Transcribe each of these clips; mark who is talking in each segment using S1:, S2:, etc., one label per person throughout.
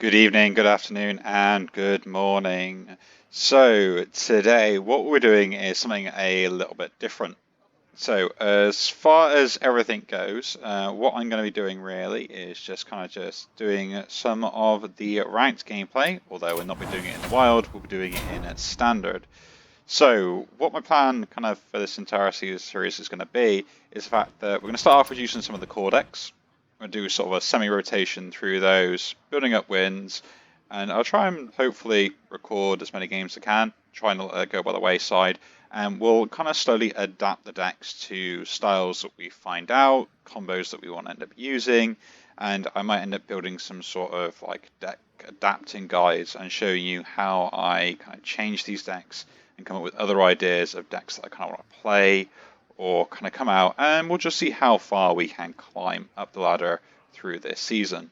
S1: Good evening, good afternoon, and good morning. So today what we're doing is something a little bit different. So as far as everything goes, what I'm going to be doing really is just doing some of the ranked gameplay, although we'll not be doing it in the wild, we'll be doing it in standard. So what my plan for this entire series is going to be is the fact that we're going to start off with using some of the core decks. I'm going to do sort of a semi-rotation through those, building up wins, and I'll try and hopefully record as many games as I can, try and not let it go by the wayside, and we'll kind of slowly adapt the decks to styles that we find out, combos that we want to end up using, and I might end up building some sort of like deck adapting guides and showing you how I kind of change these decks and come up with other ideas of decks that I kind of want to play or kind of come out, and we'll just see how far we can climb up the ladder through this season.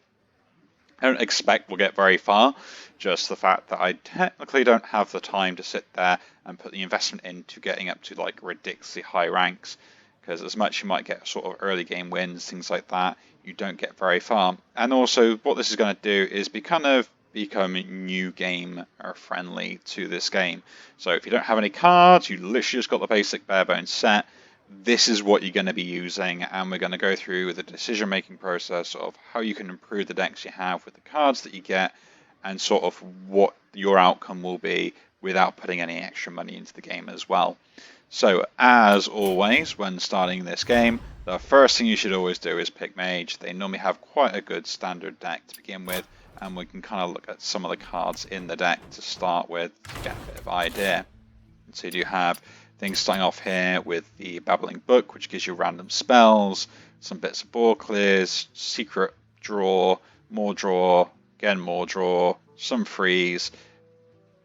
S1: I don't expect we'll get very far, just the fact that I technically don't have the time to sit there and put the investment into getting up to like ridiculously high ranks, because as much you might get sort of early game wins, things like that, you don't get very far. And also what this is going to do is become new game friendly to this game. So if you don't have any cards, you literally just got the basic bare bones set, this is what you're going to be using, and we're going to go through the decision making process of how you can improve the decks you have with the cards that you get, and sort of what your outcome will be without putting any extra money into the game as well. So as always, when starting this game, the first thing you should always do is pick Mage. They normally have quite a good standard deck to begin with, and we can kind of look at some of the cards in the deck to start with to get a bit of idea. So you do have things starting off here with the Babbling Book, which gives you random spells, some bits of board clears, secret draw, again more draw, some freeze,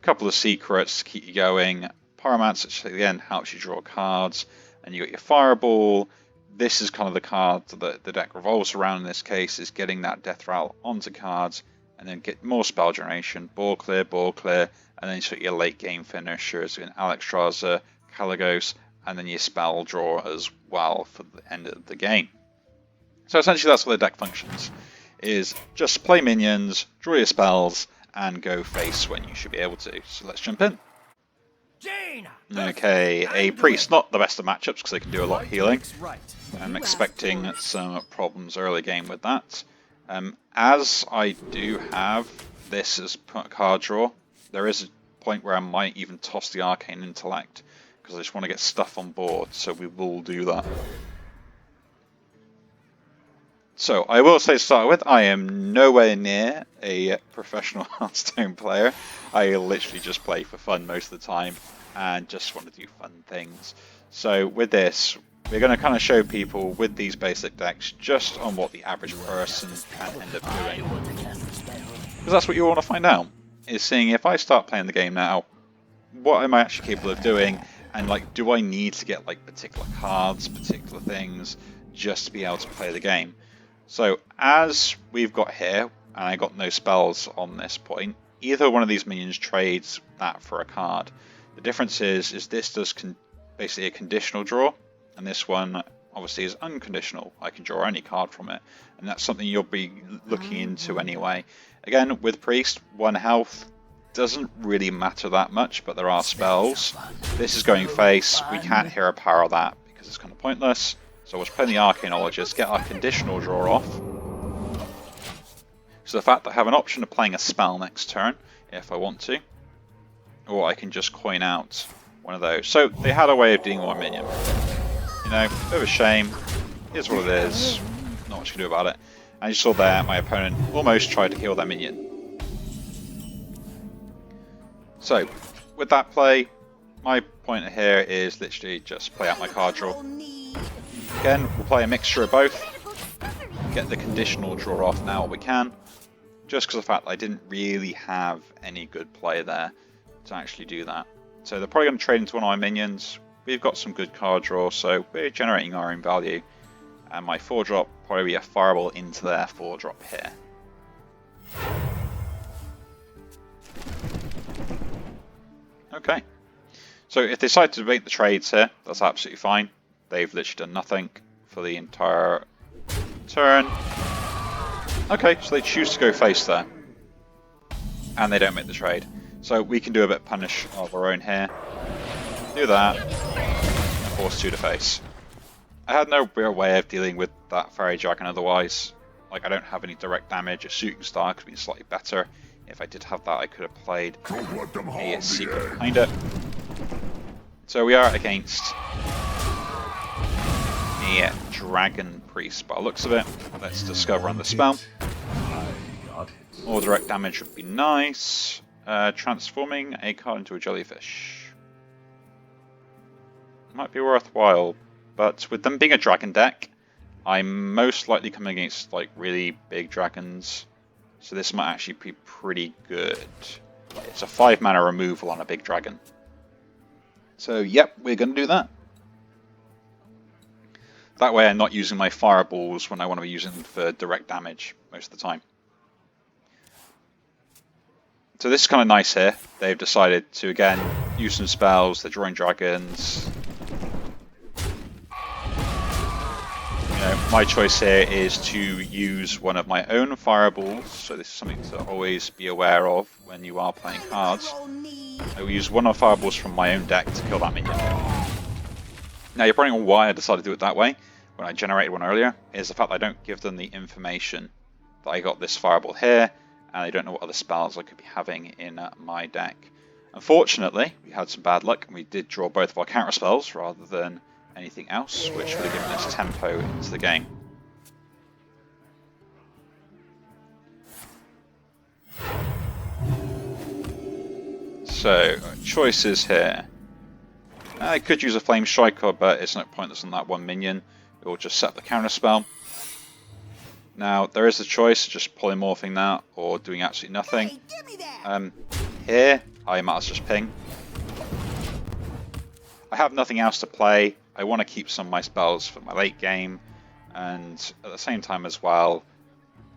S1: a couple of secrets to keep you going, Pyromancer, which again helps you draw cards, and you got your Fireball. This is kind of the card that the deck revolves around in this case, is getting that Death Rattle onto cards, and then get more spell generation, board clear, and then you got your late game finishers in Alexstrasza, Kalecgos, and then your spell draw as well for the end of the game. So essentially that's how the deck functions, is just play minions, draw your spells, and go face when you should be able to. So let's jump in. Okay, a priest, not the best of matchups because they can do a lot of healing. I'm expecting some problems early game with that. As I do have this as card draw, there is a point where I might even toss the Arcane Intellect, because I just want to get stuff on board, so we will do that. So I will say to start with, I am nowhere near a professional Hearthstone player. I literally just play for fun most of the time and just want to do fun things. So with this, we're going to kind of show people with these basic decks just on what the average person can end up doing. Because that's what you want to find out, is seeing if I start playing the game now, what am I actually capable of doing, and like, do I need to get like particular cards, particular things, just to be able to play the game? So as we've got here, and I got no spells on this point, either one of these minions trades that for a card. The difference is this does basically a conditional draw, and this one obviously is unconditional. I can draw any card from it, and that's something you'll be looking into anyway. Again, with Priest, 1 health doesn't really matter that much, but there are spells. This is going face, we can't hero power that because it's kind of pointless. So we'll just play the Arcanologist, get our conditional draw off. So the fact that I have an option of playing a spell next turn, if I want to, or I can just coin out one of those. So they had a way of dealing with my minion. You know, bit of a shame. Here's what it is. Not much you can do about it. And you saw there, my opponent almost tried to heal their minion. So, with that play, my point here is literally just play out my card draw. Again, we'll play a mixture of both. Get the conditional draw off now what we can. Just because of the fact that I didn't really have any good play there to actually do that. So they're probably going to trade into one of my minions. We've got some good card draw, so we're generating our own value. And my 4-drop probably be a Fireball into their 4-drop here. Okay. So if they decide to make the trades here, that's absolutely fine. They've literally done nothing for the entire turn. Okay, so they choose to go face there. and they don't make the trade. So we can do a bit of punish of our own here. Do that, and force 2 to face. I had no real way of dealing with that Fairy Dragon otherwise. Like, I don't have any direct damage. A Shooting Star could be slightly better. If I did have that, I could have played a secret behind it. So we are against the Dragon Priest by the looks of it. Let's discover on the spell. More direct damage would be nice. Transforming a card into a jellyfish might be worthwhile, but with them being a dragon deck, I'm most likely coming against like really big dragons, so this might actually be pretty good. It's a 5 mana removal on a big dragon. So yep, we're going to do that. That way I'm not using my fireballs when I want to be using them for direct damage most of the time. So this is kind of nice here. They've decided to again use some spells, they're drawing dragons. You know, my choice here is to use one of my own fireballs, so this is something to always be aware of when you are playing cards. I will use one of the fireballs from my own deck to kill that minion. Now you're probably wondering why I decided to do it that way when I generated one earlier, is the fact that I don't give them the information that I got this fireball here, and I don't know what other spells I could be having in my deck. Unfortunately, we had some bad luck, and we did draw both of our counter spells rather than anything else, which would have given us tempo into the game. So, choices here. I could use a Flame Striker, but it's no pointless on that one minion. It will just set the counter spell. Now, there is a choice of just polymorphing that or doing absolutely nothing. Here, I might as well just ping. I have nothing else to play. I want to keep some of my spells for my late game, and at the same time as well,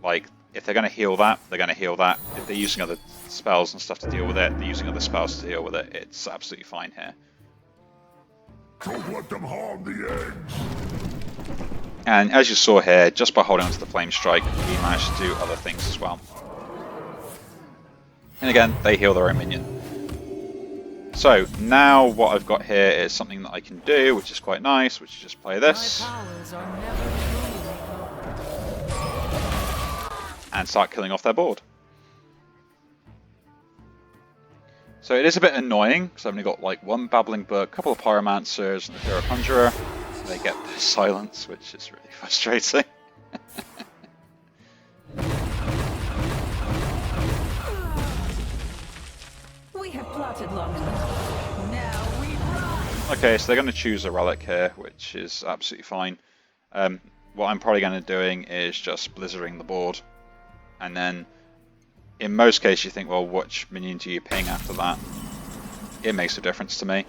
S1: like, if they're going to heal that, they're going to heal that. If they're using other spells and stuff to deal with it, they're using other spells to deal with it. It's absolutely fine here.
S2: Don't let them harm the eggs.
S1: And as you saw here, just by holding onto the Flame Strike, we managed to do other things as well. And again, they heal their own minion. So now what I've got here is something that I can do, which is quite nice, which is just play this. And start killing off their board. So it is a bit annoying, because I've only got like one Babbling Book, a couple of Pyromancers, and a Hero Conjurer. They get the silence, which is really frustrating.
S3: We have plotted long enough. Now we run.
S1: Okay, so they're going to choose a relic here, which is absolutely fine. What I'm probably going to be doing is just blizzarding the board, and then in most cases you think, well, which minion do you ping after that? It makes a difference to me.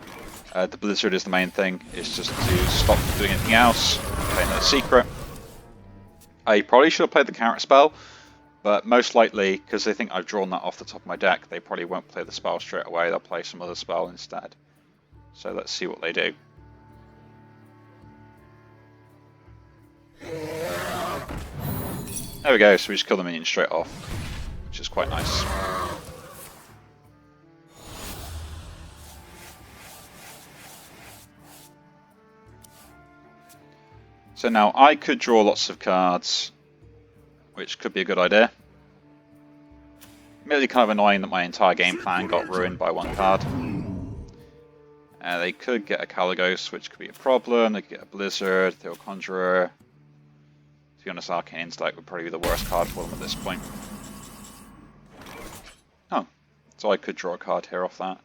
S1: The blizzard is the main thing. It's just to stop doing anything else. Play another secret. I probably should have played the counter spell, but most likely, because they think I've drawn that off the top of my deck, they probably won't play the spell straight away. They'll play some other spell instead. So let's see what they do. There we go, so we just kill the minion straight off, which is quite nice. So now I could draw lots of cards, which could be a good idea. Merely kind of annoying that my entire game plan got ruined by one card. They could get a Caligos, which could be a problem. They could get a Blizzard, Hero Conjurer. To be honest, Arcane Intellect would probably be the worst card for them at this point. Oh, so I could draw a card here off that,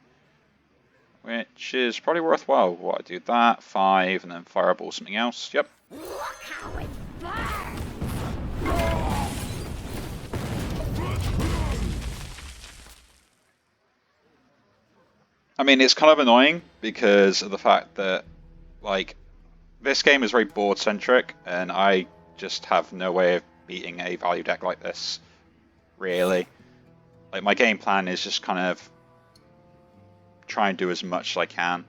S1: which is probably worthwhile. What, I do that, 5, and then Fireball something else. Yep.
S3: Look how it burns.
S1: I mean, it's kind of annoying because of the fact that, like, this game is very board-centric, and I just have no way of beating a value deck like this, really. Like, my game plan is just kind of try and do as much as I can.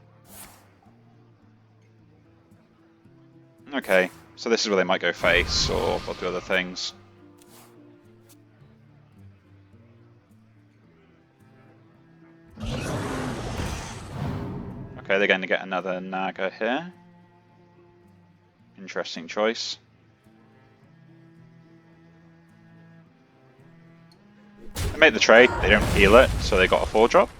S1: Okay, so this is where they might go face, or they'll do other things. Okay, they're going to get another Naga here. Interesting choice. They make the trade, they don't heal it, so they got a 4-drop.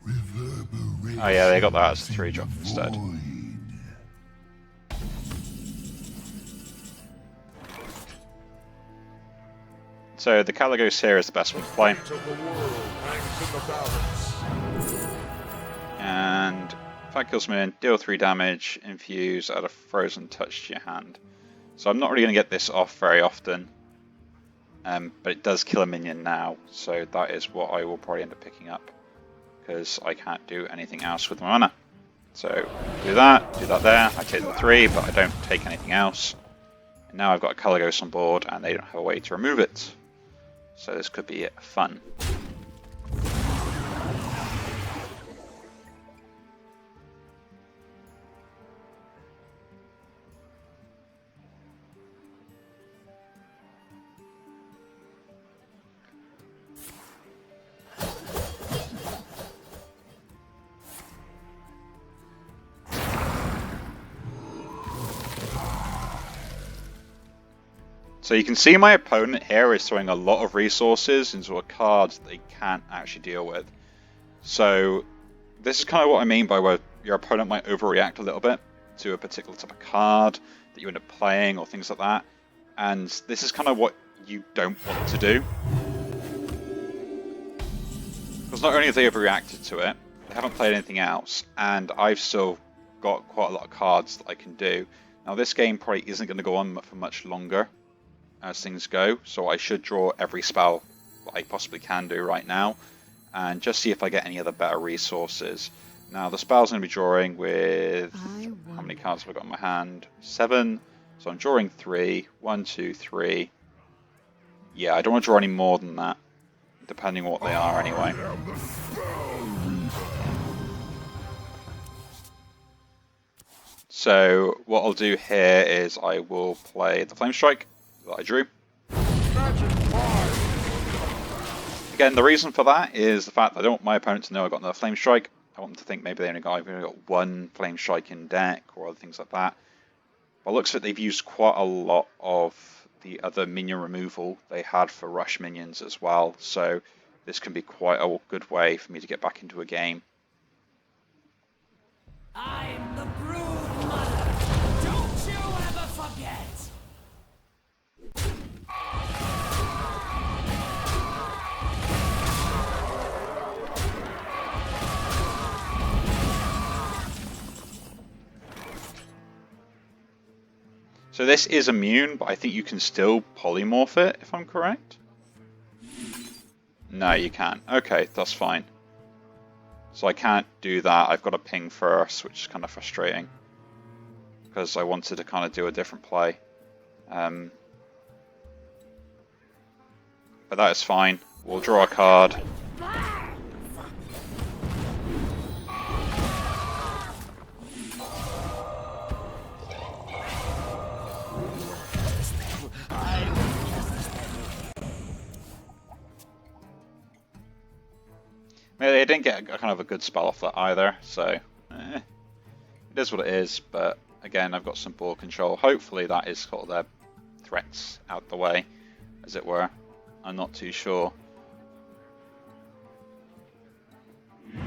S1: Oh yeah, they got that as a 3-drop instead. So the Caligos here is the best one to play. And if that kills me in, deal 3 damage, infuse, add a frozen touch to your hand. So I'm not really going to get this off very often. But it does kill a minion now, so that is what I will probably end up picking up. Because I can't do anything else with my mana. So do that there, I take the 3, but I don't take anything else. And now I've got a Caligos on board, and they don't have a way to remove it. So this could be fun. So you can see my opponent here is throwing a lot of resources into a card that they can't actually deal with. So this is kind of what I mean by where your opponent might overreact a little bit to a particular type of card that you end up playing or things like that. And this is kind of what you don't want to do. Because not only have they overreacted to it, they haven't played anything else, and I've still got quite a lot of cards that I can do. Now this game probably isn't going to go on for much longer as things go, so I should draw every spell that I possibly can do right now, and just see if I get any other better resources. Now the spells I'm going to be drawing with, how many cards have I got in my hand? 7, so I'm drawing 3, 1, 2, 3. Yeah, I don't want to draw any more than that, depending on what they are anyway. So what I'll do here is I will play the Flame Strike that I drew. Again, the reason for that is the fact that I don't want my opponent to know I got another Flame Strike. I want them to think maybe they only got 1 Flame Strike in deck or other things like that. By the looks of it, they've used quite a lot of the other minion removal they had for rush minions as well. So this can be quite a good way for me to get back into a game.
S3: I'm the Brood Mother. Don't you ever forget.
S1: So this is immune, but I think you can still polymorph it, if I'm correct. No, you can't. Okay, that's fine. So I can't do that. I've got to ping first, which is kind of frustrating. Because I wanted to kind of do a different play. But that is fine. We'll draw a card. They didn't get a kind of a good spell off that either, so it is what it is. But again, I've got some ball control. Hopefully that is sort of their threats out the way, as it were. I'm not too sure.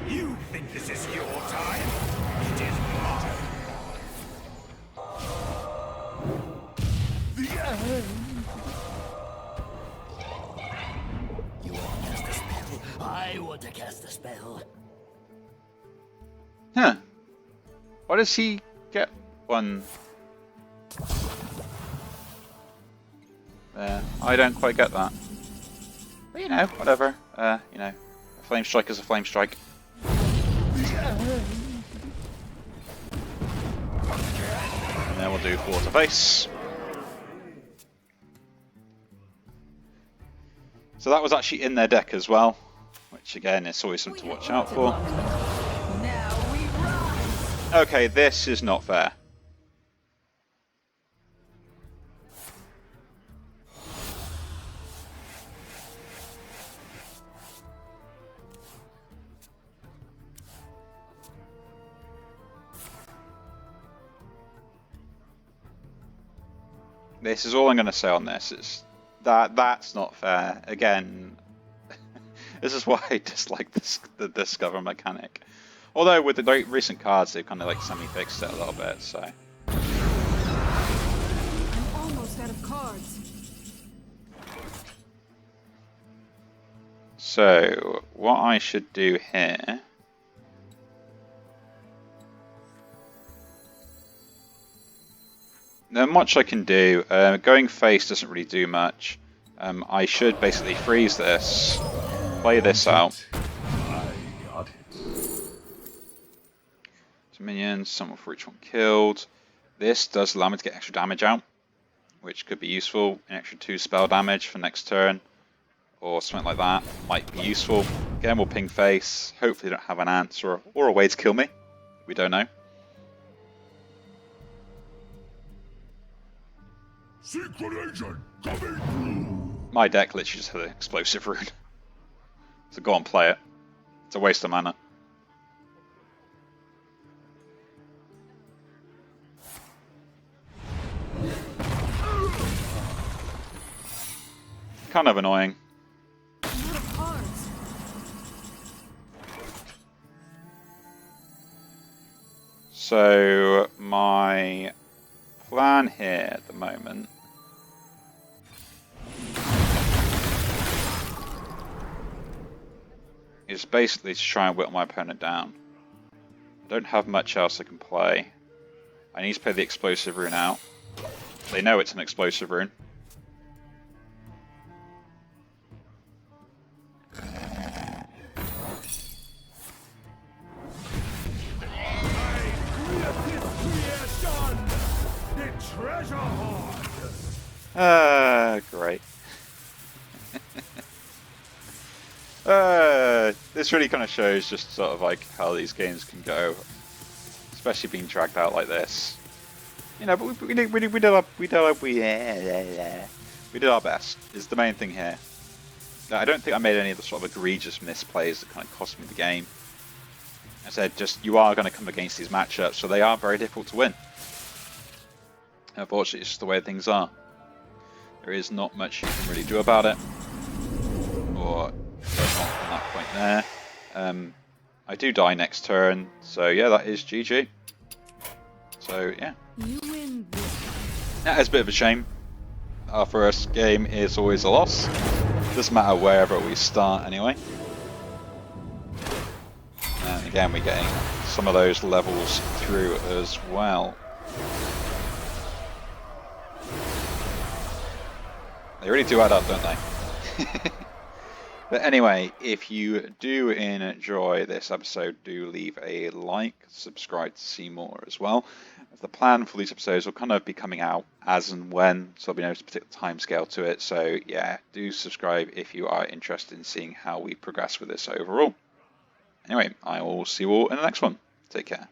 S2: You think this is your time? It is mine. The end.
S4: You want to cast a spell? I want to cast a spell.
S1: Huh. Why does he get one? There. I don't quite get that. But you know, whatever. You know, a flame strike is a flame strike. And then we'll do water face. So that was actually in their deck as well, which again is always something to watch out for.
S3: Now we rise.
S1: Okay, this is not fair. this is all I'm going to say on this. It's that's not fair. Again, this is why I dislike the Discover mechanic. Although with the recent cards, they've kind of like semi-fixed it a little bit, so.
S3: I'm almost out of cards.
S1: So, what I should do here... Not much I can do. Going face doesn't really do much. I should basically freeze this, play this out. So minions, someone for each one killed. This does allow me to get extra damage out, which could be useful. An extra 2 spell damage for next turn, or something like that might be useful. Again, we'll ping face. Hopefully, they don't have an answer or a way to kill me. We don't know.
S2: Secret agent coming through.
S1: My deck literally just had an explosive rune. So go and play it. It's a waste of mana. Kind of annoying.
S3: I'm out of cards.
S1: So my plan here at the moment is basically to try and whittle my opponent down. I don't have much else I can play. I need to play the explosive rune out. They know it's an explosive rune. Great. This really kind of shows just sort of like how these games can go, especially being dragged out like this. You know, but we did our best. Is the main thing here. I don't think I made any of the sort of egregious misplays that kind of cost me the game. I said, just you are going to come against these matchups, so they are very difficult to win. Unfortunately, it's just the way things are. There is not much you can really do about it, or from that point there. I do die next turn, so yeah, that is GG. So yeah,
S3: You win this.
S1: that is a bit of a shame. Our first game is always a loss. Doesn't matter wherever we start anyway. And again, we're getting some of those levels through as well. They really do add up, don't they? But anyway, if you do enjoy this episode, do leave a like, subscribe to see more as well. The plan for these episodes will kind of be coming out as and when, so there'll be no particular time scale to it. So yeah, do subscribe if you are interested in seeing how we progress with this overall. Anyway, I will see you all in the next one. Take care.